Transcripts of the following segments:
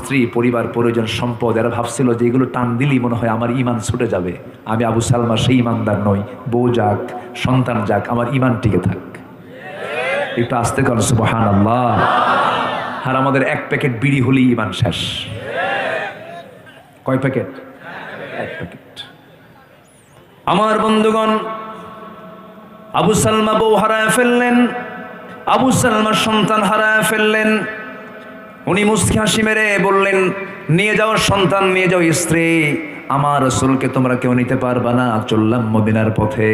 স্ত্রী, পরিবার, প্রয়োজন, সম্পদ, এরা ভাবছিল যে এগুলো টান দিলেই মনে হয় আমার ইমান ছুটে যাবে। আমি আবু সালমা সেই ইমানদার নই। বউ যাক, সন্তান যাক, আমার ইমান টিকে থাক। একটু আস্তে কর সুবহানাল্লাহ। আর আমাদের এক প্যাকেট বিড়ি হলেই ইমান শেষ। কয় প্যাকেট? এক প্যাকেট। আমার বন্ধুগণ, আবু সালমা বউ হারায় ফেললেন, আবু সালমার সন্তান হারায় ফেললেন। উনি মুস্কি হাসি মেরে বললেন, নিয়ে যাও সন্তান, নিয়ে যাও স্ত্রী, আমার রাসূলকে তোমরা কেউ নিতে পারবা না। চললাম মদিনার পথে।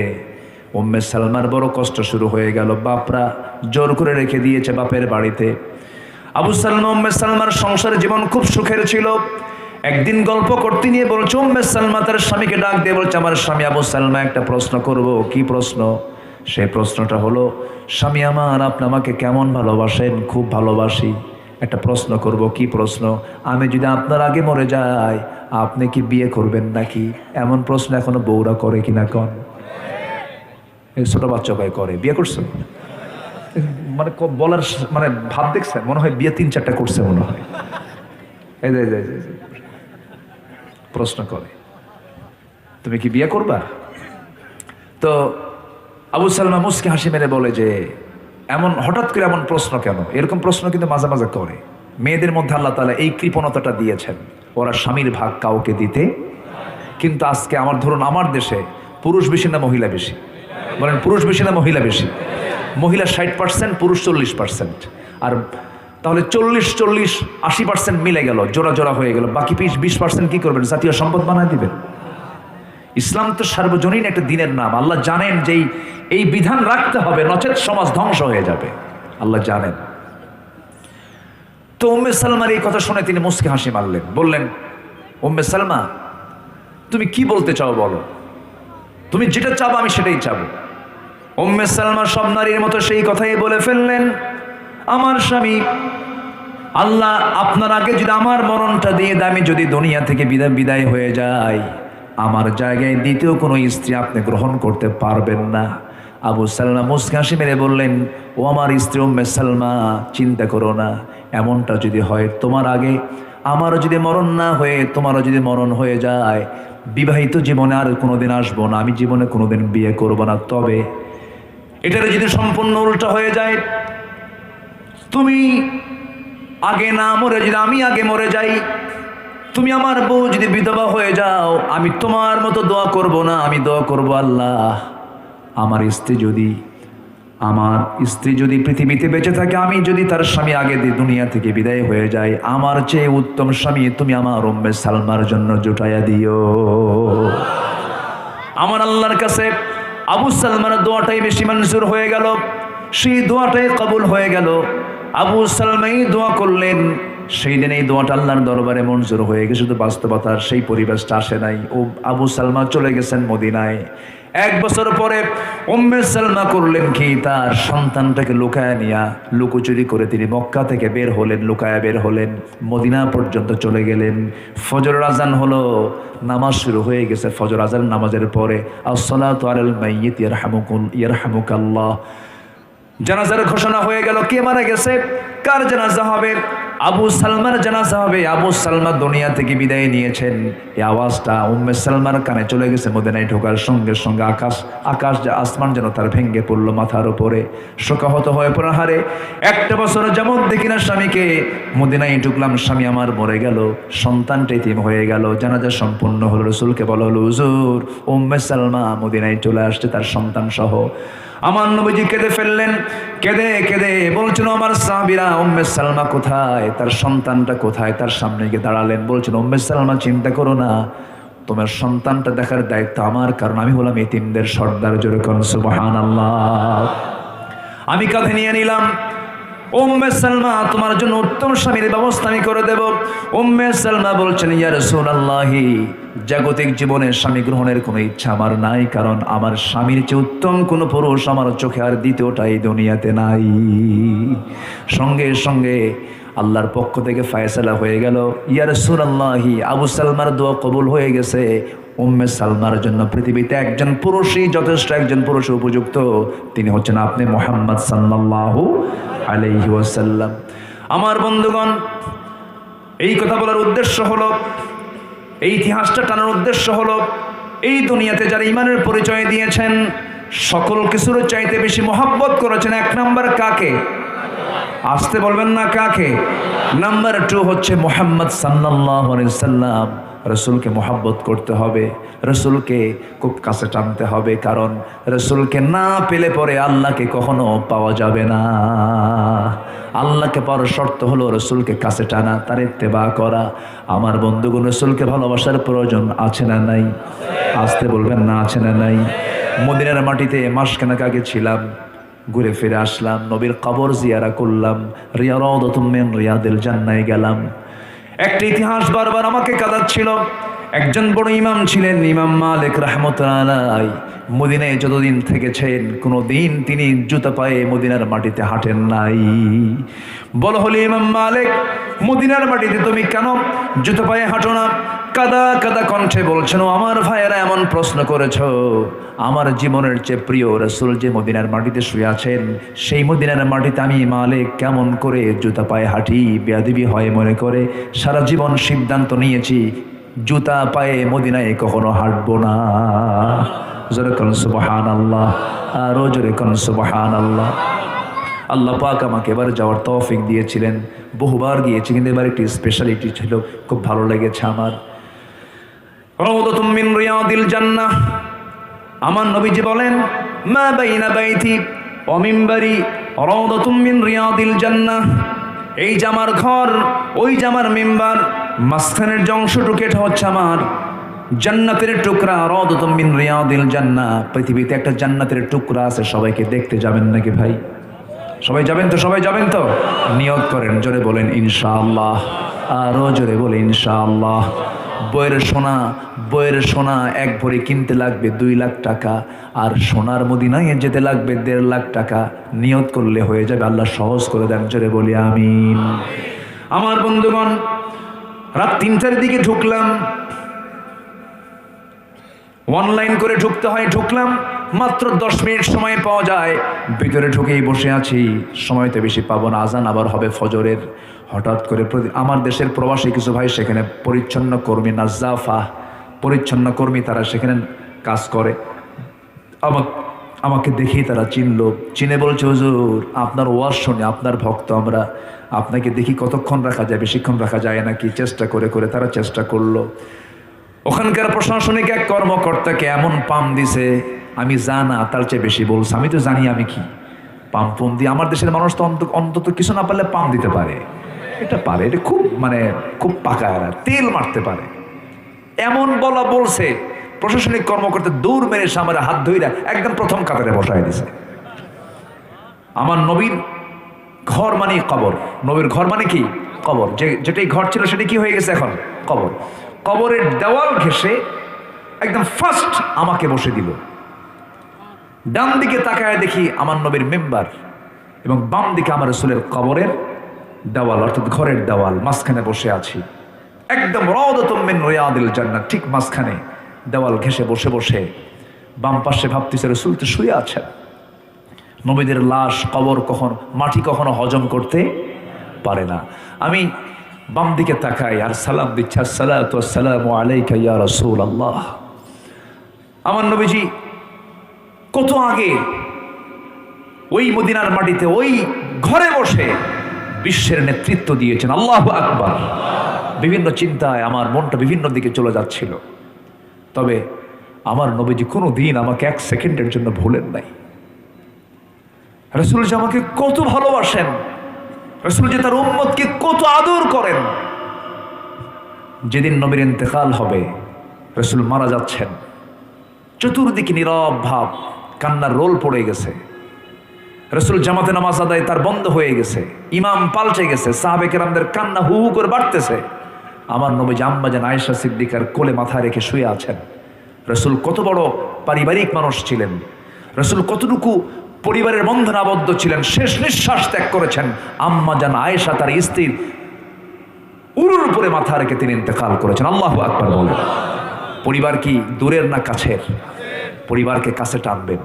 উম্মে সালমার বড় কষ্ট শুরু হয়ে গেল। বাপরা জোর করে রেখে দিয়েছে বাপের বাড়িতে। আবু সালমা উম্মে সালমার সংসার জীবন খুব সুখের ছিল। একদিন গল্প করতে নিয়ে বলছে উম্মে সালমা তার স্বামীকে ডাক দিয়ে বলছে, আমার স্বামী আবু সালমা, একটা প্রশ্ন করব। কি প্রশ্ন? সেই প্রশ্নটা হলো, স্বামী আমার, আপনি আমাকে কেমন ভালোবাসেন? খুব ভালোবাসি। একটা প্রশ্ন করব। কি প্রশ্ন? আমি যদি আপনার আগে মরে যাই, আপনি কি বিয়ে করবেন নাকি? এমন প্রশ্ন এখনো বউরা করে কিনা কন? এই ছোট বাচ্চা ভাই করে। বিয়ে করছেন? মানে বলার মানে ভাব দেখছেন, মনে হয় বিয়ে 3-4টা করছে মনে হয়। এই প্রশ্ন করে, তুমি কি বিয়ে করবা? তো আবু সালমা মুস্কি হাসি মেরে বলে যে, এমন হঠাৎ করে এমন প্রশ্ন কেন? এরকম প্রশ্ন কিন্তু মাঝে মাঝে করে। মেয়েদের মধ্যে আল্লাহ তাআলা এই কৃপণতাটা দিয়েছেন, ওরা স্বামীর ভাগ কাউকে দিতে। কিন্তু আজকে আমার ধরুন আমার দেশে পুরুষ বেশি না মহিলা বেশি? বলেন, পুরুষ বেশি না মহিলা বেশি? মহিলা 60%, পুরুষ 40%। আর তাহলে 40-40, 80% মিলে গেল, জোড়া জোড়া হয়ে গেল। বাকি 20% কি করবেন? জাতীয় সম্পদ বানায় দিবেন। ইসলাম তো সার্বজনীন একটা দিনের নাম। আল্লাহ জানেন যে এই বিধান রাখতে হবে, নচেত সমাজ ধ্বংস হয়ে যাবে। আল্লাহ জানেন। তো উম্মে সালমার এই কথা শুনে তিনি মুস্কি হাসি মারলেন, বললেন, উম্মে সালমা, তুমি কি বলতে চাও বলো, তুমি যেটা চাও আমি সেটাই চাবো। উম্মে সালমা সব নারীর মতো সেই কথাই বলে ফেললেন, আমার স্বামী, আল্লাহ আপনার আগে যদি আমার মরণটা দিয়ে দেয়, আমি যদি দুনিয়া থেকে বিদায় হয়ে যাই, আমার জায়গায় দ্বিতীয় কোনো স্ত্রী আপনি গ্রহণ করতে পারবেন না। আবু সালমা মুস্কি হাসি মেরে বললেন, ও আমার স্ত্রী উম্মে সালমা, চিন্তা করো না। এমনটা যদি হয়, তোমার আগে আমারও যদি মরণ না হয়ে তোমারও যদি মরণ হয়ে যায়, বিবাহিত জীবনে আর কোনোদিন আসবো না, আমি জীবনে কোনোদিন বিয়ে করব না। তবে এটার যদি সম্পূর্ণ উল্টা হয়ে যায়, তুমি আগে না মরে যদি আমি আগে মরে যাই, তুমি আমার বউ যদি বিধবা হয়ে যাও, আমি তোমার মতো দোয়া করব না। আমি দোয়া করব, আল্লাহ আমার স্ত্রী যদি পৃথিবীতে বেঁচে থাকে, আমি যদি তার স্বামী আগে দুনিয়া থেকে বিদায় হয়ে যায়, আমার চেয়ে উত্তম স্বামী তুমি আমার উম্মে সালমার জন্য জুটাইয়া দিও। আমার আল্লাহর কাছে আবু সালমার দোয়াটাই বেশি মঞ্জুর হয়ে গেল, সেই দোয়াটাই কবুল হয়ে গেল। আবু সালমাই দোয়া করলেন, সেই দিন এই দোয়াটা আল্লাহর দরবারে মঞ্জুর হয়ে গেছে। শুধু বাস্তবতার সেই পরিবেশটা আসে নাই। ও আবু সালমা চলে গেছেন মদিনায়। 1 বছর পরে উম্মে সালমা করলেন কি, তার সন্তানটাকে লুকায় নিয়া লুকোচুরি করে তিনি মক্কা থেকে বের হলেন, লুকায়া বের হলেন, মদিনা পর্যন্ত চলে গেলেন। ফজরের আজান হলো, নামাজ শুরু হয়ে গেছে। ফজর আজান নামাজের পরে আসসালাতু আলাল মাইয়িত ইয়ারহামুকাল্লাহ, জানাজার ঘোষণা হয়ে গেল। কে মারা গেছে? কার জানাজা হবে? আবু সালমার জানাজা হবে। আবু সালমা দুনিয়া থেকে বিদায় নিয়েছেন। এই আওয়াজটা উম্মে সালমার কানে চলে গেছে। মদিনায় ঢোকার সঙ্গে সঙ্গে আসমান যেন তার ভেঙ্গে পড়লো মাথার উপরে। শোকাহত হয়ে পড়ে, হারে 1 বছর যেমন দেখি না স্বামীকে, মদিনায় ঢুকলাম, স্বামী আমার মরে গেল, সন্তানটা এতিম হয়ে গেল। জানাজা সম্পূর্ণ হলো। রাসূলকে বলা হলো, হুজুর উম্মে সালমা মদিনায় চলে আসছে তার সন্তান সহ। আমার নবীজি কেঁদে ফেললেন। কেঁদে কেঁদে বলছেন, আমার সাহাবীরা, উম্মে সালমা কোথায়, তার সন্তানটা কোথায়? তার সামনে গিয়ে দাঁড়ালেন, বলছেন, উম্মে সালমা চিন্তা করো না, তোমার সন্তানটা দেখার দায়িত্ব আমার, কারণ আমি হলাম এতিমদের সর্দার। জোরে কোন সুবহানাল্লাহ। আমি কাঁধে নিয়ে নিলাম। উম্মে সালমা, তোমার জন্য উত্তম স্বামীর ব্যবস্থা আমি করে দেব। উম্মে সালমা বলছেন, ইয়া রাসূলুল্লাহি, জাগতিক জীবনে স্বামী গ্রহণের কোনো ইচ্ছা আমার নাই, কারণ আমার স্বামীর চেয়ে উত্তম কোনো পুরুষ আমার চোখে আর দ্বিতীয়টা এই দুনিয়াতে নাই। সঙ্গে সঙ্গে আল্লাহর পক্ষ থেকে ফায়সালা হয়ে গেল, ইয়া রাসূলুল্লাহি, আবু সালমার দোয়া কবুল হয়ে গেছে। উম্মে সালমার জন্য পৃথিবীতে একজন পুরুষই যথেষ্ট, একজন পুরুষ উপযুক্ত, তিনি হচ্ছেন আপনি মুহাম্মদ সাল্লাল্লাহু আলাইহি ওয়াসাল্লাম। আমার বন্ধুগণ, এই কথা বলার উদ্দেশ্য হলো, এই ইতিহাসটা টানার উদ্দেশ্য হলো, এই দুনিয়াতে যারা ইমানের পরিচয় দিয়েছেন সকল কিছুর চাইতে বেশি মহব্বত করেছেন এক নাম্বার কাকে? আসতে বলবেন না কাকে? নাম্বার 2 হচ্ছে মুহাম্মদ সাল্লাল্লাহু আলাইহি সাল্লাম। রসুলকে মহব্বত করতে হবে, রসুলকে খুব কাছে টানতে হবে, কারণ রসুলকে না পেলে পরে আল্লাহকে কখনো পাওয়া যাবে না। আল্লাহকে পাওয়ার শর্ত হলো রসুলকে কাছে টানা, তার ইত্তেবা করা। আমার বন্ধুগণ, রসুলকে ভালোবাসার প্রয়োজন আছে না নাই? আসতে বলবেন না আছে না নাই? মদিনার মাটিতে মাসখানেক আগে ছিলাম, ঘুরে ফিরে আসলাম, নবীর কবর জিয়ারা করলাম, রিয়াদাতুম মিন রিয়াদিল জান্নায় গেলাম। একটা ইতিহাস বারবার আমাকে কাঁদাচ্ছিল। একজন বড় ইমাম ছিলেন, ইমাম মালিক রাহমাতুল্লাহ আলাইহি। মদিনায় যতদিন থেকেছেন কোনো দিন তিনি জুতা পায়ে মদিনার মাটিতে হাঁটেন নাই। বলো হলো ইমাম মালিক, মদিনার মাটিতে তুমি কেন জুতা পায়ে হাঁটো না? কাদা কাদা কণ্ঠে বলছেন, আমার ভাইয়েরা এমন প্রশ্ন করেছো, আমার জীবনের চেয়ে প্রিয় রাসূল যে মদিনার মাটিতে শুয়ে আছেন, সেই মদিনার মাটিতে আমি মালিক কেমন করে জুতা পায়ে হাঁটি? বেয়াদবি হয় মনে করে সারা জীবন সিদ্ধান্ত নিয়েছি জুতা পায়ে মদিনায় কখনো হাঁটবো না। জোরে কোন সুবহানাল্লাহ, আরো জোরে কোন সুবহানাল্লাহ। আল্লাহ পাক আমাকে এবার যাওয়ার তৌফিক দিয়েছিলেন, বহুবার গিয়েছি, কিন্তু এবার একটি স্পেশালিটি ছিল, খুব ভালো লেগেছে আমার। রাউদাতুম মিন রিয়াদিল জান্নাহ। আমার নবীজি বলেন, মা বাইনা বাইতি ওয়া মিনবারি রাউদাতুম মিন রিয়াদিল জান্নাহ। এই যে আমার ঘর, ওই যে আমার মিম্বার, মাঝখানের যে অংশটুকু এটা হচ্ছে আমার জান্নাতের টুকরা। রাউদাতুম মিন রিয়াদিল জান্নাহ। পৃথিবীতে একটা জান্নাতের টুকরা আছে, সবাইকে দেখতে যাবেন নাকি ভাই? সবাই যাবেন তো? সবাই যাবেন তো? নিয়ত করেন, জোরে বলেন ইনশাআল্লাহ, আরো জোরে বলে ইনশাআল্লাহ। বইয়ের সোনা এক ভরি কিনতে লাগবে 2 লাখ টাকা, আর সোনার মদিনায় যেতে লাগবে 1.5 লাখ টাকা। নিয়ত করলে হয়ে যাবে, আল্লাহ সহজ করে দেন, জোরে বলি আমিন। আমার বন্ধুগণ, রাত 3টার দিকে ঢুকলাম, অনলাইন করে ঢুকতে হয়, ঢুকলাম, মাত্র 10 মিনিট সময় পাওয়া যায়। ভিতরে ঢুকেই বসে আছি, সময় তো বেশি পাবো না, আজান আবার হবে ফজরের। হঠাৎ করে আমার দেশের প্রবাসী কিছু ভাই সেখানে পরিচ্ছন্ন কর্মী, নাজ্জাফা পরিচ্ছন্ন কর্মী, তারা সেখানে কাজ করে। আমাকে দেখেই তারা চিনে বলছে, হুজুর আপনার ওয়াজ শুনে আপনার ভক্ত আমরা, আপনাকে দেখি কতক্ষণ রাখা যায়, বেশিক্ষণ রাখা যায় নাকি? চেষ্টা করে তারা চেষ্টা করলো। ওখানকার প্রশাসনিক এক কর্মকর্তাকে এমন পাম দিছে, আমি জানা তার চেয়ে বেশি বলছে। আমি তো জানি আমি কি পাম দিয়ে, আমার দেশের মানুষ তো অন্তত কিছু না পারলে পাম দিতে পারে, এটা পারে, এটা খুব পাকা, এরা তেল মারতে পারে। এমন বলছে, প্রশাসনিক কর্মকর্তা দৌড় মেরে সামনে হাত ধইরা একদম প্রথম কাতারে বসায় দিছে। আমার নবীর ঘর মানে কবর, নবীর ঘর মানে কি? কবর। যেটাই ঘর ছিল সেটা কি হয়ে গেছে এখন? কবর। কবরের দেওয়াল ঘেঁষে একদম ফার্স্ট আমাকে বসে দিল। ডান দিকে তাকায় দেখি আমার নবীর মেম্বার, এবং বাম দিকে আমার রাসূলের কবরের দেওয়াল, অর্থাৎ ঘরের দেওয়াল। মাঝখানে বসে আছি, একদম রাউদাতুম মিন রিয়াদিল জান্নাহ, ঠিক মাঝখানে দেওয়াল ঘেঁষে বসে বাম পাশে ভাবতেছে রাসূল তো শুয়ে আছেন। নবীদের লাশ, কবর মাটি কখনো হজম করতে পারে না। আমি বাম দিকে তাকাই আর সালাম দিচ্ছি, আসসালাতু ওয়াসসালামু আলাইকা ইয়া রাসূলুল্লাহ। আমার নবীজি কত আগে ওই মদিনার মাটিতে ওই ঘরে বসে বিশ্বের নেতৃত্ব দিয়েছেন। আল্লাহু আকবার। বিভিন্ন চিন্তায় আমার মনটা বিভিন্ন দিকে চলে যাচ্ছিল, তবে আমার নবীজি কোনো দিন আমাকে 1 সেকেন্ডের জন্য ভুলেন নাই। রাসূল যে আমাকে কত ভালোবাসেন, রাসূল যে তার উম্মতকে কত আদর করেন। যেদিন নবীর ইন্তেকাল হবে, রাসূল মারা যাচ্ছেন, চতুর্দিকে নীরব ভাব, কান্নার রোল পড়ে গেছে। রাসূল জামাতে নামাজ আদায় তার বন্ধ হয়ে গেছে, ইমাম পাল্টে গেছে, সাহাবে কেরামদের কান্না হু হু করে বাড়তেছে। আমার নবীজি আম্মাজান আয়েশা সিদ্দিকার কোলে মাথা রেখে শুয়ে আছেন। রাসূল কত বড় পারিবারিক মানুষ ছিলেন, রাসূল কতটুকু পরিবারের বন্ধনে আবদ্ধ ছিলেন, শেষ নিঃশ্বাস ত্যাগ করেছেন। আম্মাজান আয়েশা তার স্ত্রীর উরুর উপরে মাথা রেখে তিনি ইন্তেকাল করেছেন। আল্লাহু আকবার বলেন। পরিবার কি দূরের না কাছের? পরিবারকে কাছে টানবেন,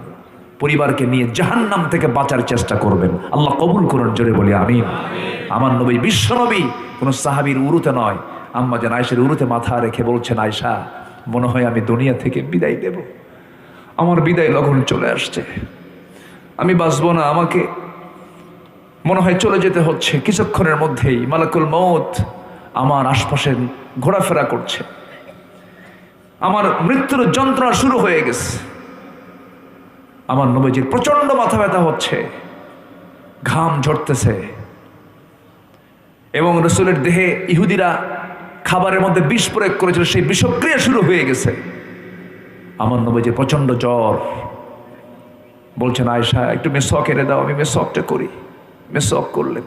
পরিবারকে নিয়ে জাহান্নাম থেকে বাঁচার চেষ্টা করবেন। আল্লাহ কবুল করুন, জোরে বলি আমিন। আমার নবী বিশ্ব নবী কোন সাহাবীর উরুতে নয়, আম্মা জান আয়েশার উরুতে মাথা রেখে বলছেন, আয়েশা মনে হয় আমি দুনিয়া থেকে বিদায় দেব, আমার বিদায় লগন চলে আসছে, আমি বাঁচবো না, আমাকে মনে হয় চলে যেতে হচ্ছে। কিছুক্ষণের মধ্যেই মালাকুল মউত আমার আশপাশে ঘোরাফেরা করছে, আমার মৃত্যুর যন্ত্রণা শুরু হয়ে গেছে। আমার নবীজির প্রচন্ড মাথা ব্যথা হচ্ছে, ঘাম ঝরতেছে, এবং রসুলের দেহে ইহুদিরা খাবারের মধ্যে বিষ প্রয়োগ করেছিল, সেই বিষক্রিয়া শুরু হয়ে গেছে। আমার নবীজির প্রচন্ড জ্বর। বলছেন, আয়েশা একটু মেসওয়াক এনে দাও, আমি মেসওয়াকটা করি। মেসওয়াক করলেন।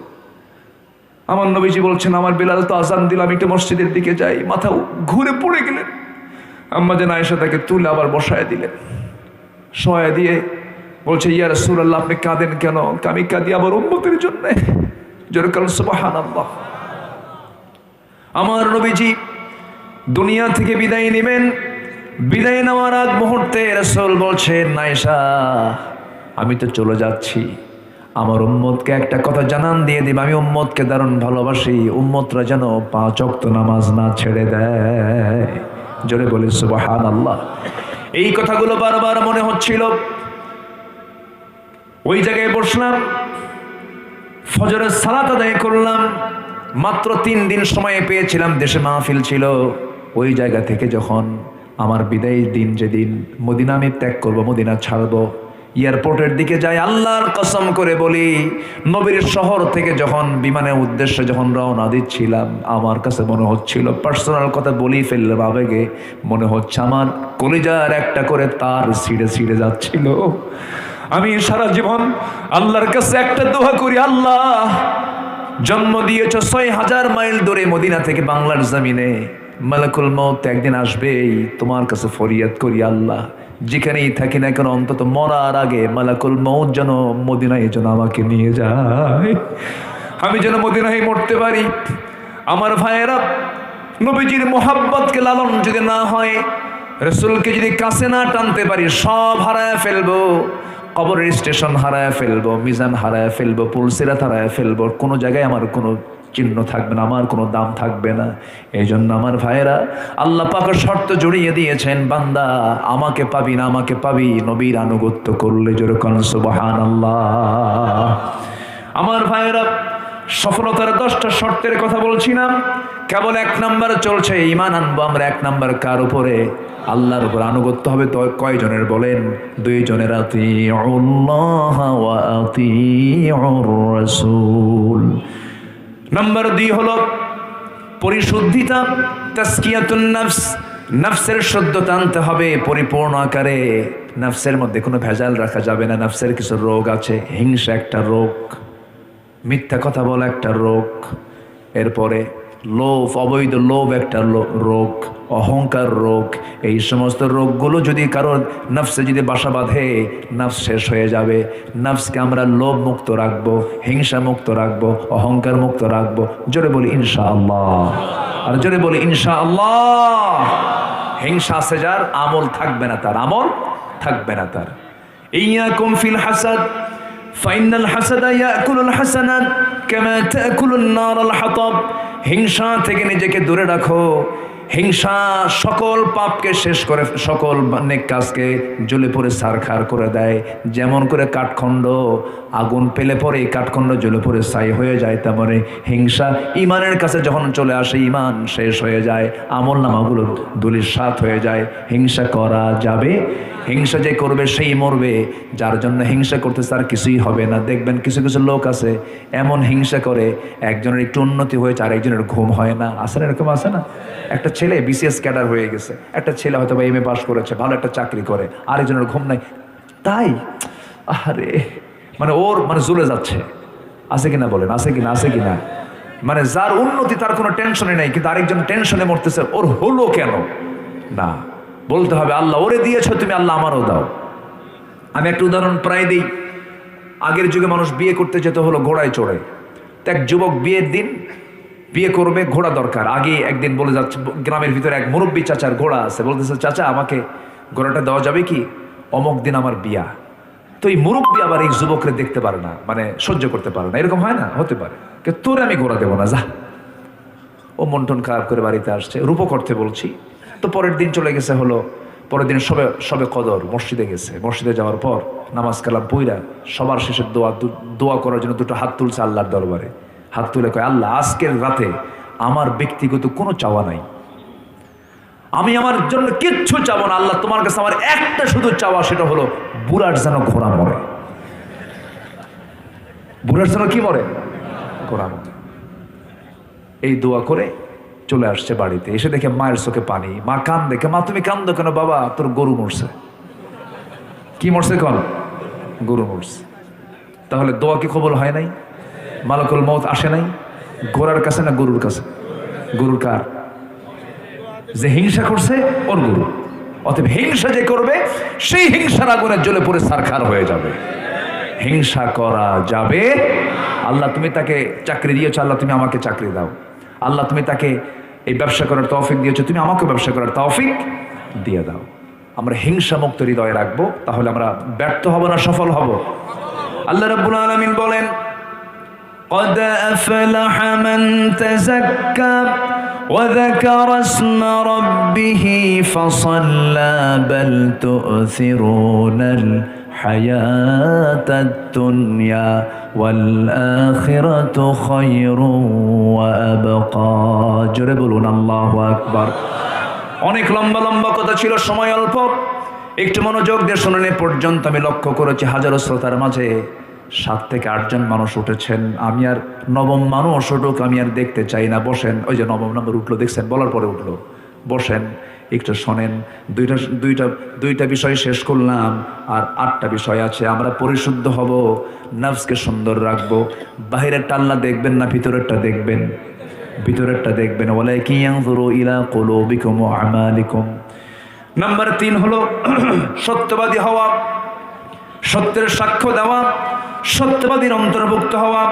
আমার নবীজি বলছেন, আমার বিলাল তো আজান দিল, আমি একটু মসজিদের দিকে যাই। মাথা ঘুরে পড়ে গেলেন। আম্মা জান আয়েশা তাকে তুলে আবার বসায় দিলেন। শোয়া দিয়ে বলছে, ইয়া রাসূলুল্লাহ আপনি কাঁদেন কেন? আমি কাঁদি আমার উম্মতের জন্য। জোরে বলেন সুবহানাল্লাহ। আমার নবীজি দুনিয়া থেকে বিদায় নেবেন। বিদায় নেওয়ার আগ মুহূর্তে রাসূল বলছেন, আয়েশা আমি তো চলে যাচ্ছি, আমার উম্মতকে একটা কথা জানান দিয়ে দিব, আমি উম্মতকে দারুণ ভালোবাসি, উম্মতরা যেন 5 ওয়াক্ত নামাজ না ছেড়ে দেয়। জোরে বলি সুবহানাল্লাহ। এই কথাগুলো বারবার মনে হচ্ছিল। ওই জায়গায় বসলাম, ফজরের সালাত আদায় করলাম। মাত্র 3 দিন সময় পেয়েছিলাম, দেশে মাহফিল ছিল। ওই জায়গা থেকে যখন আমার বিদায়ের দিন, যেদিন মদিনা আমি ত্যাগ করবো, মদিনা ছাড়বো, এয়ারপোর্টের দিকে যাই, আল্লাহর কসম করে বলি, নবীর শহর থেকে যখন বিমানের উদ্দেশ্যে যখন রওনা দিচ্ছিলাম, আমার কাছে মনে হচ্ছিল, পার্সোনাল কথা বলি ফেললাম আবেগে, মনে হচ্ছে আমার কলিজার একটা করে তার ছিঁড়ে ছিঁড়ে যাচ্ছিল। আমি সারা জীবন আল্লাহর কাছে একটা দোয়া করি, আল্লাহ জন্ম দিয়েছ 6000 মাইল দূরে মদিনা থেকে বাংলার জমিনে, মালাকুল মউত একদিন আসবেই, তোমার কাছে ফরিয়াদ করি আল্লাহ যেখানেই থাকি না কেন, অন্তত মরার আগে মালাকুল মউত যেন মদিনায় যেন আমাকে নিয়ে যায়, আমি যেন মদিনায় মরতে পারি। আমার ভাইয়েরা, নবীজির মোহাব্বতকে লালন যদি না হয়, রাসূলকে যদি কাছে না টানতে পারি, সব হারায় ফেলবো। কবরের স্টেশন হারায় ফেলবো, মিজান হারায় ফেলবো, পুলসিরাত হারায় ফেলবো, কোনো জায়গায় আমার কোনো চিহ্ন থাকবে না, আমার কোনো দাম থাকবে না। এই জন্য আমার ভাইয়েরা, আল্লাহ পাকের শর্ত জড়িয়ে দিয়েছেন, বান্দা আমাকে পাবি না, আমাকে পাবি নবীর আনুগত্য করলে। জোরে কোন সুবহানাল্লাহ। আমার ভাইয়েরা, সফলতার 10টা শর্তের কথা বলছিলাম, কেবল 1 নাম্বার চলছে। ঈমান আনবো আমরা 1 নাম্বার কার উপরে? আল্লাহর উপর। আনুগত্য হবে তো কয়জনের বলেন? 2 জনের। আতিউল্লাহ ওয়া আতিউর রাসূল। নাম্বার 2 হলো পরিশুদ্ধিতা, তাজকিয়াতুন নফস। নফসের শুদ্ধতা আনতে হবে পরিপূর্ণ আকারে। নফসের মধ্যে কোনো ভেজাল রাখা যাবে না। নফসের কিছু রোগ আছে। হিংসা একটা রোগ, মিথ্যা কথা বলা একটা রোগ, এরপরে লোভ, অবৈধ লোভ একটা রোগ, অহংকার রোগ। এই সমস্ত রোগগুলো যদি কারোর নফসে যদি বাসা বাঁধে, নফস শেষ হয়ে যাবে। নফসকে আমরা লোভ মুক্ত রাখবো, হিংসা মুক্ত রাখবো, অহংকার মুক্ত রাখবো। জোরে বলি ইনশাআল্লাহ, আর জোরে বলি ইনশাআল্লাহ। হিংসা আছে যার, আমল থাকবে না তার, আমল থাকবে না তার। ইয়াকুম ফিল হাসাদ ফাইনাল হাসাদা ইয়াকুলুল হাসানাত কামা তাকুলুন নারুল হাতাব। হিংসা থেকে নিজেকে দূরে রাখো। হিংসা সকল পাপকে শেষ করে, সকল নেক কাজকে জ্বলে পড়ে ছারখার করে দেয়। যেমন করে কাঠখণ্ড আগুন পেলে পরে কাঠখণ্ড জ্বলে পড়ে ছাই হয়ে যায়, তেমনি হিংসা ঈমানের কাছে যখন চলে আসে, ঈমান শেষ হয়ে যায়, আমল নামাগুলো ধূলিসাৎ হয়ে যায়। হিংসা করা যাবে? হিংসা যে করবে সেই মরবে। যার জন্য হিংসা করতে তার কিছুই হবে না। দেখবেন কিছু কিছু লোক আছে এমন হিংসা করে, একজনের একটু উন্নতি হয়েছে আর একজনের ঘুম হয় না। আছে না, এরকম আছে না? একটা ছেলে বিসিএস ক্যাডার হয়ে গেছে, একটা ছেলে হয়তো বা এমএ পাস করেছে, ভালো একটা চাকরি করে, আরেকজনের ঘুম নাই। তাই আরে মানে ওর মানে জ্বলে যাচ্ছে। আছে কিনা বলেন? আছে কিনা? আছে কিনা? মানে যার উন্নতি তার কোনো টেনশনে নাই, কিন্তু আরেকজন টেনশনে মরতেছে, ওর হলো কেন? না, বলতে হবে আল্লাহ ওরে দিয়েছো তুমি, আল্লাহ আমারও দাও। আমি একটা উদাহরণ প্রায় দিই। আগের যুগে মানুষ বিয়ে করতে যেত হলো ঘোড়ায় চড়ে। তো এক যুবক বিয়ের দিন বিয়ে করবে, ঘোড়া দরকার। আগে একদিন বলে যাচ্ছে, গ্রামের ভিতরে এক মুরব্বী চাচার ঘোড়া আছে, বলতেছে চাচা আমাকে ঘোড়াটা দেওয়া যাবে কি? অমুক দিন আমার বিয়া, তো এই মুরব্বী আবার এই যুবকরে দেখতে পারে না, মানে সহ্য করতে পারে না, এরকম হয় না, হতে পারে, তোরে আমি ঘোরা দেবো না, যা। ও মন টন খারাপ করে বাড়িতে আসছে, রূপক অর্থে বলছি। তো পরের দিন চলে গেছে, হলো পরের দিন সবে কদর, মসজিদে গেছে। মসজিদে যাওয়ার পর নামাজ কালাম পইরা সবার শেষের দোয়া করার জন্য দুটো হাত তুলছে আল্লাহর দরবারে। হাত তুলে কয়, আল্লাহ আজকের রাতে আমার ব্যক্তিগত কোনো চাওয়া নাই, আমি আমার জন্য কিচ্ছু চাবো না, আল্লাহ তোমার কাছে আমার একটা শুধু চাওয়া, সেটা হলো বুড়ার যেন ঘোড়া মরে। বুড়ার যেন কি মরে? ঘোড়া মরে। এই দোয়া করে চলে আসছে বাড়িতে, এসে দেখে মায়ের চোখে পানি। মা কান দেখে, মা তুমি কান্দো কেন? বাবা তোর গরু মরছে। কি মরছে? কোন গরু মরছে। তাহলে দোয়া কি কবুল হয় নাই? মালাকুল মউত আসে নাই? ঘোড়ার কাছে না গরুর কাছে? গরুর কার? যে হিংসা করছে ওর গরু। অতএব হিংসা যে করবে সেই হিংসার আগুনে জ্বলে পড়ে ছারখার হয়ে যাবে। হিংসা করা যাবে। আল্লাহ তুমি তাকে চাকরি দিয়েছো, আল্লাহ তুমি আমাকে চাকরি দাও। আল্লাহ তুমি তাকে এই ব্যবসা করার তৌফিক দিয়েছো, তুমি আমাকে ব্যবসা করার তৌফিক দিয়ে দাও। আমরা হিংসা মুক্ত হৃদয় রাখবো, তাহলে আমরা ব্যর্থ হব না সফল হব। আল্লাহ রাব্বুল আলামিন বলেন, قد أفلح من تزكى وذكر اسم ربه فصلى بل تؤثرون الحياة الدنيا والآخرة خير وأبقى। জোরে বলুন আল্লাহু আকবার। অনেক লম্বা লম্বা কথা ছিল, সময় অল্প, একটু মনোযোগ দিয়ে শুনানি পর্যন্ত আমি লক্ষ্য করেছি হাজারো শ্রোতার মাঝে 7 থেকে 8 জন মানুষ উঠেছেন। আমি আর নবম মানুষ উঠুক আমি আর দেখতে চাই না। বসেন। ওই যে নবম নম্বর উঠলো, দেখছেন, বলার পরে উঠলো। বসেন, একটু শোনেন। দুইটা বিষয় শেষ করলাম, আর 8টা বিষয় আছে। আমরা পরিশুদ্ধ হব, নফসকে সুন্দর রাখবো। বাহিরেরটা আল্লাহ দেখবেন না, ভিতরেরটা দেখবেন। ভিতরেরটা দেখবেন। ওয়ালাকিন ইয়ানজুরু ইলা কুলুবিকুম ওয়া আমালিকুম। নাম্বার 3 হলো সত্যবাদী হওয়া, সত্যের সাক্ষ্য দেওয়া, সত্যবাদীর অন্তর্ভুক্ত হওয়া।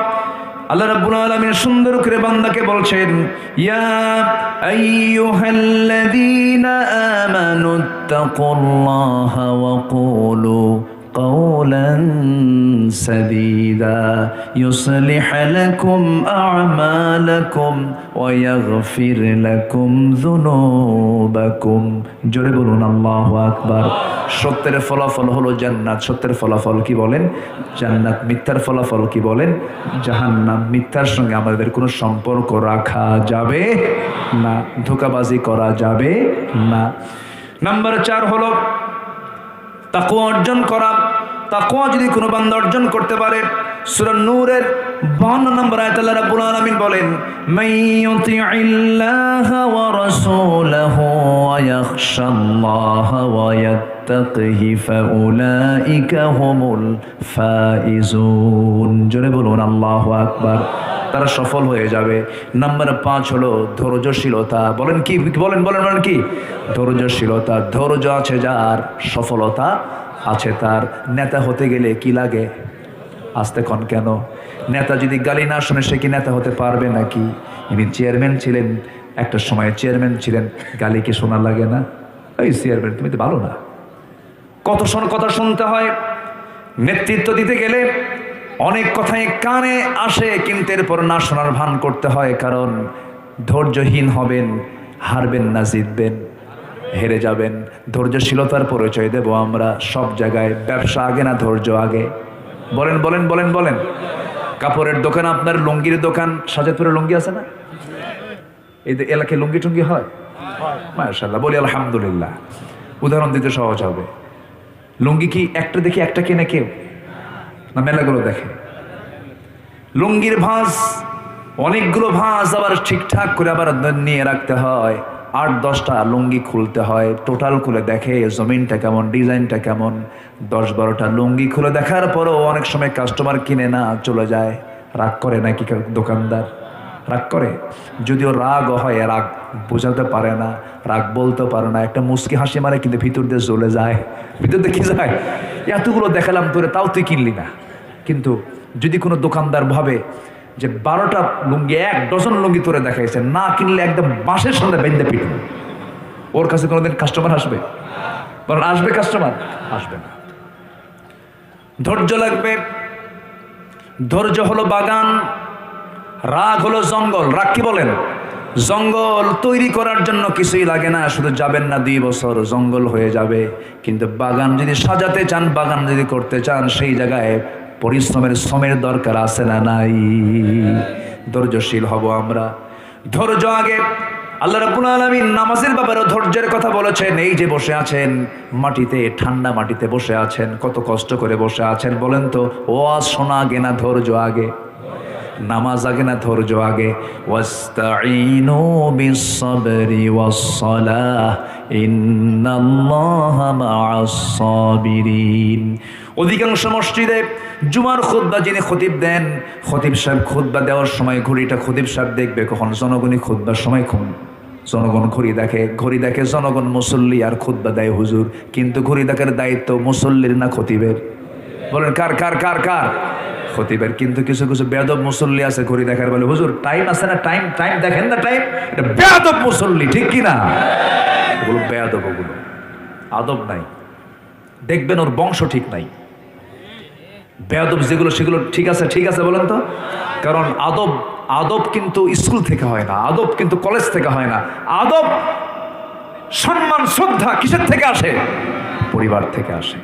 আল্লাহ রাব্বুল আলামিন সুন্দর করে বান্দাকে বলছেন, ইয়া আইয়ুহাল্লাযীনা আমানুত্তাকুল্লাহা ওয়া কুলু قولا سديدا يصلح لكم أعمالكم ويغفر لكم ذنوبكم। জোরে বলুন আল্লাহু আকবার। সত্যের ফলাফল হলো জান্নাত। সত্যের ফলাফল কি বলেন? জান্নাত। মিথ্যার ফলাফল কি বলেন? জাহান্নাম। মিথ্যার সঙ্গে আমাদের কোনো সম্পর্ক রাখা যাবে না, ধোঁকাবাজি করা যাবে না। নাম্বার 4 হলো তাকওয়া অর্জন করা। তাকওয়া যদি কোনো বান্দা অর্জন করতে পারে, সূরা নূরের 52 নম্বর আয়াতে আল্লাহ রাব্বুল আলামিন বলেন, মাইয়ুতিইল্লাহা ওয়া রাসূলাহু ওয়া ইয়াখশাল্লাহা ওয়া ইয়াত্তাকিহি ফাউলাইকা হুমুল ফাইজুন। জোরে বলুন আল্লাহু আকবার। তারা সফল হয়ে যাবে। নাম্বার 5 হলো ধৈর্যশীলতা। বলেন কি? বলেন কি? ধৈর্যশীলতা। ধৈর্য আছে যার, সফলতা আছে তার। নেতা হতে গেলে কি লাগে? আসতে কন কেন? নেতা যদি গালি না শুনে সে কি নেতা হতে পারবে নাকি? ইনি চেয়ারম্যান ছিলেন, একটা সময় চেয়ারম্যান ছিলেন, গালি কি শোনা লাগে না? এই চেয়ারম্যান তুমি তো ভালো না। কত কথা শুনতে হয়। নেতৃত্ব দিতে গেলে অনেক কথাই কানে আসে, কিন্তু এরপর না শোনার ভান করতে হয়। কারণ ধৈর্যহীন হবেন, হারবেন না জিতবেন, হেরে যাবেন। ধৈর্যশীলতার পরিচয় দেব আমরা সব জায়গায়। ব্যবসা আগে না ধৈর্য আগে? বলেন। কাপড়ের দোকান, আপনার লুঙ্গির দোকান, সাজাদপুরে লুঙ্গি আছে না? এই এলাকায় লুঙ্গি টুঙ্গি হয়? মাশাআল্লাহ, বলি আলহামদুলিল্লাহ। উদাহরণ দিতে সহজ হবে। লুঙ্গি কি একটা দেখে একটা কেনে কেউ, না মেলাগুলো দেখে? লুঙ্গির ভাঁজ, অনেকগুলো ভাঁজ আবার ঠিকঠাক করে আবার নিয়ে রাখতে হয়। 8-10টা লুঙ্গি খুলতে হয়। টোটাল খুলে দেখে জমিনটা কেমন, ডিজাইনটা কেমন। 10-12টা লুঙ্গি খুলে দেখার পরও অনেক সময় কাস্টমার কিনে না, চলে যায়। রাগ করে নাকি দোকানদার? রাগ করে। যদিও রাগ হয়, রাগ বোঝাতে পারে না, রাগ বলতে পারে না, একটা মুচকি হাসি মারে, কিন্তু ভিতর দিয়ে জ্বলে যায়। ভিতর দিয়ে কি যায়? এতগুলো দেখালাম তোরে, তাও তুই কিনলি না। কিন্তু যদি কোনো দোকানদার ভাবে যে 12টা লুঙ্গি, 1 ডজন লুঙ্গি তোরে দেখাইছে, না কিনলে একদম বাঁশের সঙ্গে বেঁধে পিটব, ওর কাছে কোনোদিন কাস্টমার আসবে? বলেন আসবে? কাস্টমার আসবে না। ধৈর্য লাগবে। ধৈর্য হলো বাগান, রাগ হলো জঙ্গল। রাগ কি বলেন? জঙ্গল তৈরি করার জন্য কিছুই লাগে না, শুধু যাবেন না 2 বছর জঙ্গল হয়ে যাবে। কিন্তু বাগান যদি সাজাতে চান, বাগান যদি করতে চান, সেই জায়গায় পরিশ্রমের শ্রমের দরকার আছে না নাই? ধৈর্যশীল হব আমরা। ধৈর্য আগে। আল্লাহ রাব্বুল আলামিন নামাজের ব্যাপারে ধৈর্যের কথা বলেছেন। এই যে বসে আছেন মাটিতে, ঠান্ডা মাটিতে বসে আছেন, কত কষ্ট করে বসে আছেন বলেন তো? ওয়াজ শোনা আগে না ধৈর্য আগে? নামাজ আগে না ধৈর্য আগে? ওয়াস্তাঈনু বিস-সাবরি ওয়াস-সালাহ ইন্নাল্লাহা মা'আস-সাবিরিন। অধিকাংশ মসজিদে জুমার খুতবা যিনি খতিব দেন, খতিব সাহেব খুতবা দেওয়ার সময় ঘড়িটা খতিব সাহেব দেখবে কখন? জনগণই খুতবার সময় জনগণ ঘড়ি দেখে জনগণ মুসল্লি আর খুতবা দেয় হুজুর। কিন্তু ঘড়ি দেখার দায়িত্ব মুসল্লির না খতিবের? বলেন কার কার কার কার? খতিবের। কিন্তু কিছু কিছু বেয়াদব মুসল্লি আছে ঘড়ি দেখার বলে হুজুর টাইম আছে না, টাইম টাইম দেখেন না টাইম। এটা বেয়াদব মুসল্লি, ঠিক কি না? ওগুলো বেয়াদব, ওগুলো আদব নাই। দেখবেন ওর বংশ ঠিক নাই। বেয়াদব যেগুলো সেগুলো ঠিক আছে, ঠিক আছে বলেন তো? কারণ আদব কিন্তু স্কুল থেকে হয় না, আদব কিন্তু কলেজ থেকে হয় না। আদব, সম্মান, শ্রদ্ধা কিসের থেকে আসে? পরিবার থেকে আসে।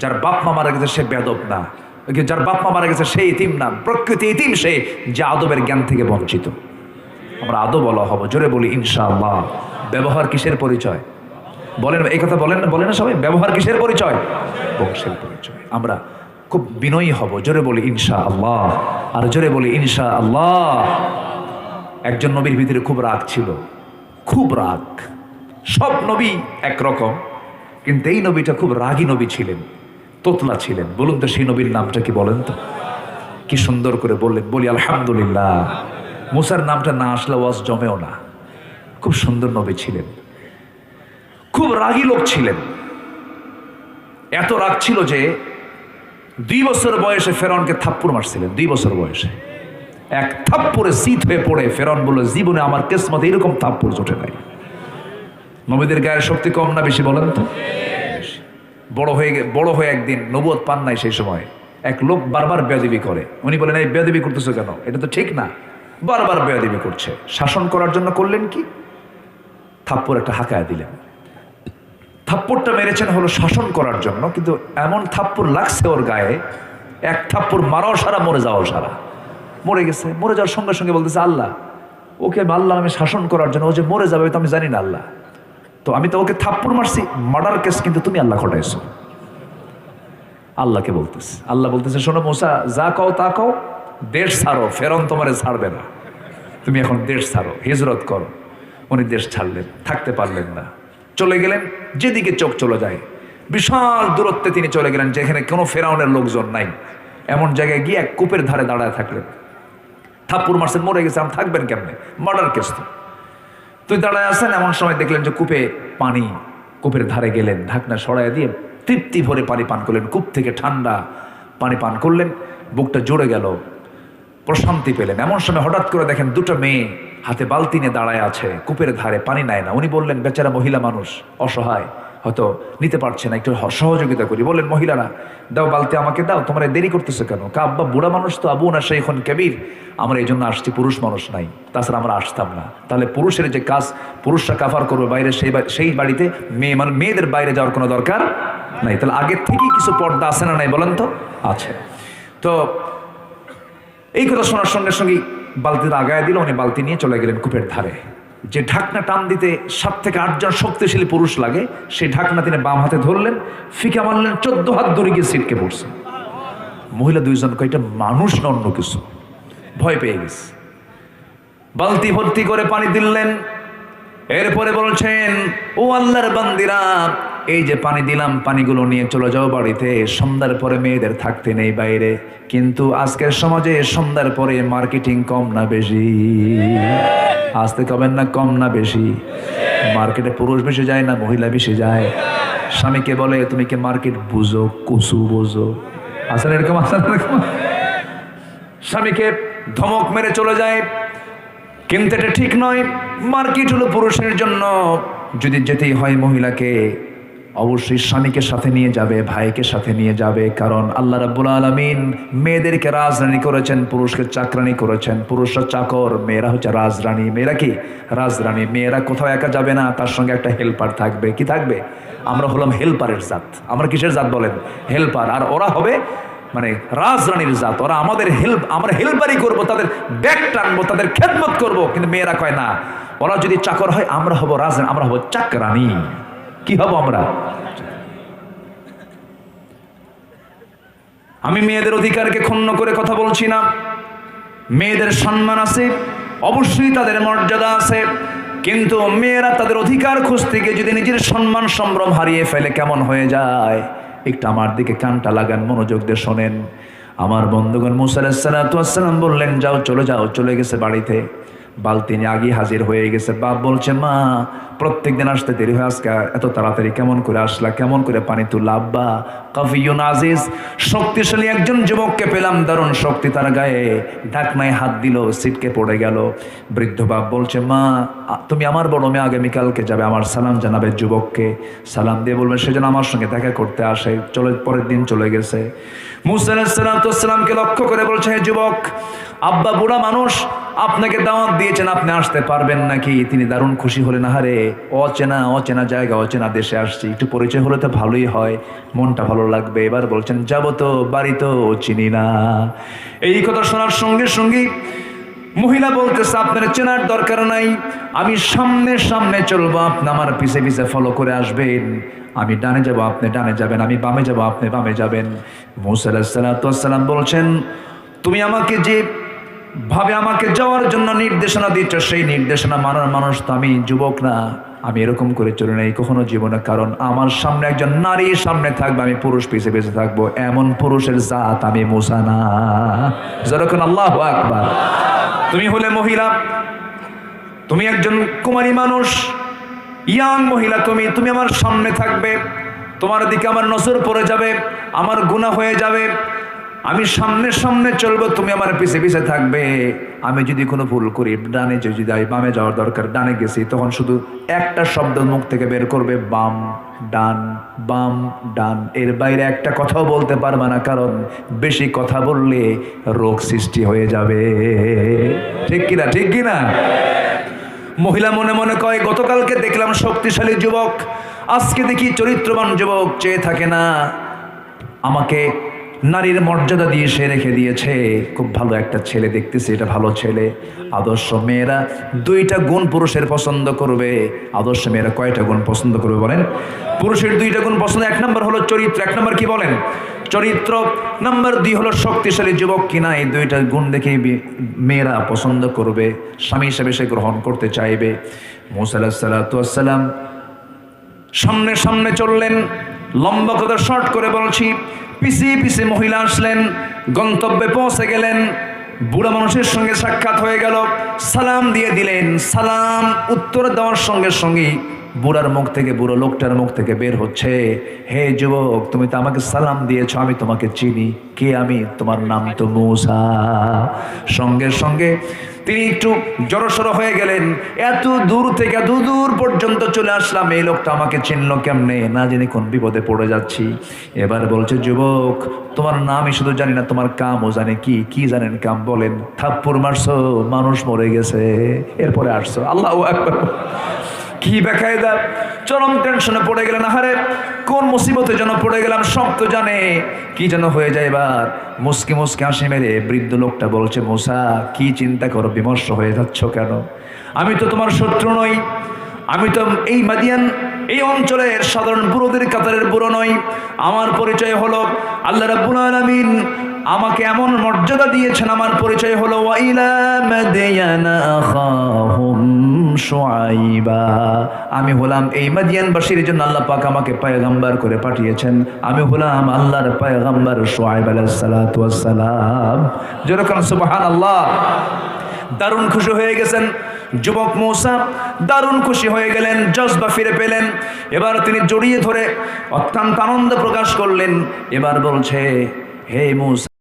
যার বাপ মা মারা গেছে সে বেয়াদব না, যার বাপ মা মারা গেছে সে ইতিম না, প্রকৃতি ইতিম সে, যে আদবের জ্ঞান থেকে বঞ্চিত। আমরা আদব বলা হব, জোরে বলি ইনশাআল্লাহ। ব্যবহার কিসের পরিচয়? বলেন এই কথা, বলেন না সবাই? ব্যবহার কিসের পরিচয়? বংশের পরিচয়। আমরা খুব বিনয়ী হব, জোরে বলি ইনশাআল্লাহ। আর জোরে বলি ইনশাআল্লাহ। একজন নবীর ভিতরে খুব রাগ ছিল, খুব রাগ। সব নবী একরকম, কিন্তু এই নবীটা খুব রাগী নবী ছিলেন, তোতলা ছিলেন। বলুন তো সেই নবীর নামটা কি? বলেন তো। কি সুন্দর করে বললেন, বলি আলহামদুলিল্লাহ। মুসার নামটা না আসলে ওয়াজ জমেও না। খুব সুন্দর নবী ছিলেন, খুব রাগী লোক ছিলেন। এত রাগ ছিল যে 2 বছর বয়সে ফেরাউনকে থাপ্পড় মারছিলেন। 2 বছর বয়সে এক থাপ্পড়ে শীত হয়ে পড়ে ফেরাউন বলল, জীবনে আমার কিসমতে এরকম থাপ্পড় জোটে নাই। নবীদের গায়ের শক্তি কম না বেশি বলেন তো? বড় হয়ে একদিন, নবুয়ত পান নাই সেই সময়, এক লোক বারবার বেয়াদবি করে। উনি বলেন, এই বেয়াদবি করতেছো কেন? এটা তো ঠিক না। বারবার বেয়াদবি করছে। শাসন করার জন্য করলেন কি? থাপ্পড় একটা হাঁকায় দিলেন। থাপ্পড়টা মেরেছেন হলো শাসন করার জন্য, কিন্তু এমন থাপ্পড় লাগছে ওর গায়ে, এক থাপ্পড় মারাও সারা, মরে যাওয়াও সারা। মরে গেছে। মরে যাওয়ার সঙ্গে সঙ্গে বলতেছে, আল্লাহ ওকে আল্লাহ আমি শাসন করার জন্য, ও যে মরে যাবে তো আমি জানি না আল্লাহ, তো আমি তো ওকে থাপ্পড় মারছি, মার্ডার কেস কিন্তু তুমি আল্লাহ ঘটাইছো। আল্লাহকে বলতেছে, আল্লাহ বলতেছে, শোনো মুসা, যা কও তা কও, দেশ ছাড়ো, ফেরাউন তোমারে ছাড়বে না, তুমি এখন দেশ ছাড়ো, হিজরত করো। উনি দেশ ছাড়লেন, থাকতে পারলেন না, চলে গেলেন যেদিকে চোখ চলে যায়। বিশাল দূরত্বে তিনি চলে গেলেন, যেখানে কোনো ফেরাউনের লোকজন নাই। এমন জায়গায় গিয়ে এক কূপের ধারে দাঁড়ায় থাকলেন। থাপ্পড় মারছেন, মরে গেছে, আমি থাকবেন কেমনে? মার্ডার কেস তো। তুই দাঁড়ায় আছেন, এমন সময় দেখলেন যে কূপে পানি। কূপের ধারে গেলেন, ঢাকনা সরাই দিয়ে তৃপ্তি ভরে পানি পান করলেন। কূপ থেকে ঠান্ডা পানি পান করলেন, বুকটা জুড়ে গেল, প্রশান্তি পেলেন। এমন সময় হঠাৎ করে দেখেন 2টা মেয়ে হাতে বালতি নিয়ে দাঁড়ায় আছে, কূপের ধারে পানি নেয় না। উনি বললেন, বেচারা মহিলা মানুষ, অসহায়, হয়তো নিতে পারছে না, একটু সহযোগিতা করি। বললেন, মহিলারা দাও বালতি, আমাকে দাও, তোমরা দেরি করতেছো কেন? আব্বা বুড়া মানুষ তো, আবু না সেইখন কবির, আমরা এই জন্য আসছি, পুরুষ মানুষ নাই, তাছাড়া আমরা আসতাম না। তাহলে পুরুষের যে কাজ পুরুষরা কাভার করবে বাইরে, সেই বাড়িতে মেয়েদের বাইরে যাওয়ার কোনো দরকার নাই। তাহলে আগের থেকেই কিছু পর্দা আছে না নাই বলেন তো? আছে। তো এই কথা শোনার সঙ্গে সঙ্গে বালতিটা আগায় দিল, উনি বালতি নিয়ে চলে গেলেন কূপের ধারে। যে ঢাকনা টান দিতে 7 থেকে 8 জন শক্তিশালী পুরুষ লাগে, সেই ঢাকনা তিনি বাম হাতে ধরলেন, ফিকা মারলেন, 14 হাত দূরে গিয়ে ছিটকে পড়ছে। মহিলা 2 জন কয়টা মানুষ না অন্য কিছু, ভয় পেয়ে গেছে। বালতি ভর্তি করে পানি দিলেন। এরপরে বলছেন, ও আল্লাহর বান্দিরা, এই যে পানি দিলাম, পানিগুলো নিয়ে চলে যাও বাড়িতে, সন্ধ্যার পরে মেয়েদের থাকতে নেই বাইরে। কিন্তু আজকের সমাজে সন্ধ্যার পরে মার্কেটিং কম না বেশি? আসতে কবেন না, কম না বেশি? মার্কেটে পুরুষ বেশি যায় না মহিলা বেশি যায়? স্বামীকে বলে, তুমি কি মার্কেট বুঝো, কুসু বোঝো? আসলে এরকম স্বামীকে ধমক মেরে চলে যায়, কিন্তু এটা ঠিক নয়। মার্কেট হলো পুরুষের জন্য, যদি যেতেই হয় মহিলাকে অবশ্যই স্বামীকে সাথে নিয়ে যাবে, ভাইকে সাথে নিয়ে যাবে, কারণ আল্লাহ রাব্বুল আলামিন মেয়েদেরকে রাজরানী করেছেন, পুরুষকে চাকরানী করেছেন। পুরুষরা চাকর, মেয়েরা হচ্ছে রাজরানী। মেয়েরা কি রাজরানী। মেয়েরা কোথাও একা যাবে না, তার সঙ্গে একটা হেল্পার থাকবে। কি থাকবে? আমরা হলাম হেল্পারের জাত। আমরা কিসের জাত বলেন? হেল্পার। আর ওরা হবে মানে রাজরানীর জাত। ওরা আমাদের আমরা হেল্পারই করব, তাদের ব্যাগ টানবো, তাদের খেদমত করব। কিন্তু মেয়েরা কয় না, ওরা যদি চাকর হয় আমরা হব রাজরানী, আমরা হব চাকরানী। কি হব আমরা? আমি মেয়েদের অধিকারকে ক্ষুণ্ণ করে কথা বলছি না। মেয়েদের সম্মান আছে, অবশ্যই তাদের মর্যাদা আছে, কিন্তু মেয়েরা তাদের অধিকার খুঁজতে গিয়ে যদি নিজের সম্মান সম্ভ্রম হারিয়ে ফেলে কেমন হয়ে যায়? একটু আমার দিকে কানটা লাগান, মনোযোগ দিয়ে শোনেন। আমার বন্ধুগণ, মুসা আলাইহিস সালাতু ওয়াস সালাম বললেন, যাও, চলে যাও। চলে গেছে বাড়িতে, বালতি নিয়ে আগে হাজির হয়ে গেছে। বাপ বলছে, মা প্রত্যেক দিন আসতে দেরি হয়, আজকে এত তাড়াতাড়ি কেমন করে আসলা? কেমন করে পানি তুললা? আব্বা, কাফিয়ুন আজিজ, শক্তিশালী একজন যুবককে পেলাম, দারুণ শক্তি তার গায়ে। ঢাকনায় হাত দিল, সিটকে পড়ে গেল। বৃদ্ধ বাপ বলছে, মা তুমি আমার বড় মেয়ে, আগামীকালকে যাবে, আমার সালাম জানাবে যুবককে। সালাম দিয়ে বলবেন সে যেন আমার সঙ্গে দেখা করতে আসে। পরের দিন চলে গেছে। মুসা আলাইহিস সালাতু ওয়াস সালামকে লক্ষ্য করে বলছে, হে যুবক, আব্বা বুড়া মানুষ, আপনাকে দাওয়াত দিয়েছেন, আপনি আসতে পারবেন নাকি? তিনি দারুণ খুশি হলেন। আহারে, অচেনা জায়গা, অচেনা দেশে আসছি, একটু পরিচয় হলে তো ভালোই হয়, মনটা ভালো লাগবে। এবার বলছেন, যাবো তো, বাড়ি তো চিনি না। এই কথা শোনার সঙ্গে সঙ্গে মহিলা বলতেছে, আপনার চেনার দরকার নাই, আমি সামনে সামনে চলবো, আপনি আমার পিছে পিছে ফলো করে আসবেন। আমি ডানে যাব, আপনি ডানে যাবেন, আমি বামে যাব, আপনি বামে যাবেন। মুসা আলাইহিস সালাতু ওয়াস সালাম বলছেন, তুমি আমাকে যে ভাবে আমাকে যাওয়ার জন্য নির্দেশনা দিচ্ছ, সেই নির্দেশনা মানার মানুষ তো আমি যুবক না। আমি এরকম করে চলে নাই কখনো জীবনে, কারণ আমার সামনে একজন নারী সামনে থাকবে, আমি পুরুষ পিছে পিছে থাকবো। এমন পুরুষের জাত আমি মুসা না। যখন আল্লাহু আকবার। তুমি হলে মহিলা, তুমি একজন কুমারী মানুষ, ইয়াং মহিলা, তুমি আমার সামনে থাকবে, তোমার দিকে আমার নজর পড়ে যাবে, আমার গুনাহ হয়ে যাবে। আমি সামনে সামনে চলবো, তুমি আমার পিছে পিছে থাকবে। আমি যদি কোনো ভুল করি, ডানে যদি যাই, বামে যাওয়ার দরকার, ডানে গেছি, তখন শুধু একটা শব্দ মুখ থেকে বের করবে, বাম ডান, বাম ডান। এর বাইরে একটা কথাও বলতে পারবে না, কারণ বেশি কথা বললে রোগ সৃষ্টি হয়ে যাবে। ঠিক কিনা? ঠিক কিনা? মহিলা মনে মনে কয়, গতকালকে দেখলাম শক্তিশালী যুবক, আজকে দেখি চরিত্রবান যুবক, চেয়ে থাকে না, আমাকে নারীর মর্যাদা দিয়ে সে রেখে দিয়েছে। খুব ভালো একটা ছেলে দেখতেছে, এটা ভালো ছেলে। আদর্শ মেয়েরা দুইটা গুণ পুরুষের পছন্দ করবে। আদর্শ মেয়েরা কয়টা গুণ পছন্দ করবে বলেন? পুরুষের দুইটা গুণ পছন্দ। এক নম্বর হলো চরিত্র, এক নম্বর কি বলেন? চরিত্র। নাম্বার 2 হলো শক্তিশালী যুবক কিনা। এই দুইটা গুণ দেখে মেয়েরা পছন্দ করবে, স্বামী হিসেবে সে গ্রহণ করতে চাইবে। মুসা আলাইহিস সালাতু ওয়াস সালাম সামনে সামনে চললেন। লম্বা কথা শর্ট করে বলছি, পিছিয়ে পিছিয়ে মহিলা আসলেন, গন্তব্যে পৌঁছে গেলেন। বুড়া মানুষের সঙ্গে সাক্ষাৎ হয়ে গেল, সালাম দিয়ে দিলেন। সালাম উত্তর দেওয়ার সঙ্গে সঙ্গে বুড়ার মুখ থেকে, বুড়ো লোকটার মুখ থেকে বের হচ্ছে, হে যুবক, তুমি তো আমাকে সালাম দিয়েছো, আমি তোমাকে চিনি। কে আমি? তোমার নাম তো মুসা। সঙ্গে সঙ্গে তিনি একটু জড়সড় হয়ে গেলেন। এত দূর থেকে এত দূর পর্যন্ত চলে আসলাম, এই লোকটা আমাকে চিনলো কেমনে? না জানি কোন বিপদে পড়ে যাচ্ছি। এবার বলছে, যুবক, তোমার নামই শুধু জানি না, তোমার কামও জানি। কি জানেন কাম? বলেন। থাপ্পড় মারছো, মানুষ মরে গেছে, এরপরে আসছো। আল্লাহু আকবার। কি বেকায়দা! চরম টেনশনে পড়ে গেলেন। আহারে, কোন মুসিবতে যেন পড়ে গেলাম, সব তো জানে, কি যেন হয়ে যায়। এবার মুসকি মুসকি হাসি মেরে বৃদ্ধ লোকটা বলছে, মুসা, কি চিন্তা করো, বিমর্ষ হয়ে যাচ্ছ কেন? আমি তো তোমার শত্রু নই, আমি তো এই মাদিয়ান, এই অঞ্চলের সাধারণ বুড়োদের কাতারের বুড়ো নই। আমার পরিচয় হলো, আল্লাহ রাব্বুল আলামিন আমাকে এমন মর্যাদা দিয়েছেন, আমার পরিচয় হলো ওয়াইলা মাদিয়ানা আখাহুম শুআইবা। আমি হলাম এই মাদিয়ানবাসীর জন্য আল্লাহ পাক আমাকে পয়গম্বর করে পাঠিয়েছেন। আমি হলাম আল্লাহর পয়গম্বর শুআইব আলাইহিস সালাতু ওয়াস সালাম। যেরকম সুবহানাল্লাহ। দারুণ খুশি হয়ে গেছেন যুবক মুসা, দারুণ খুশি হয়ে গেলেন, জজবা ফিরে পেলেন। এবার তিনি জড়িয়ে ধরে অত্যন্ত আনন্দ প্রকাশ করলেন। এবার বলছে, হে মুসা,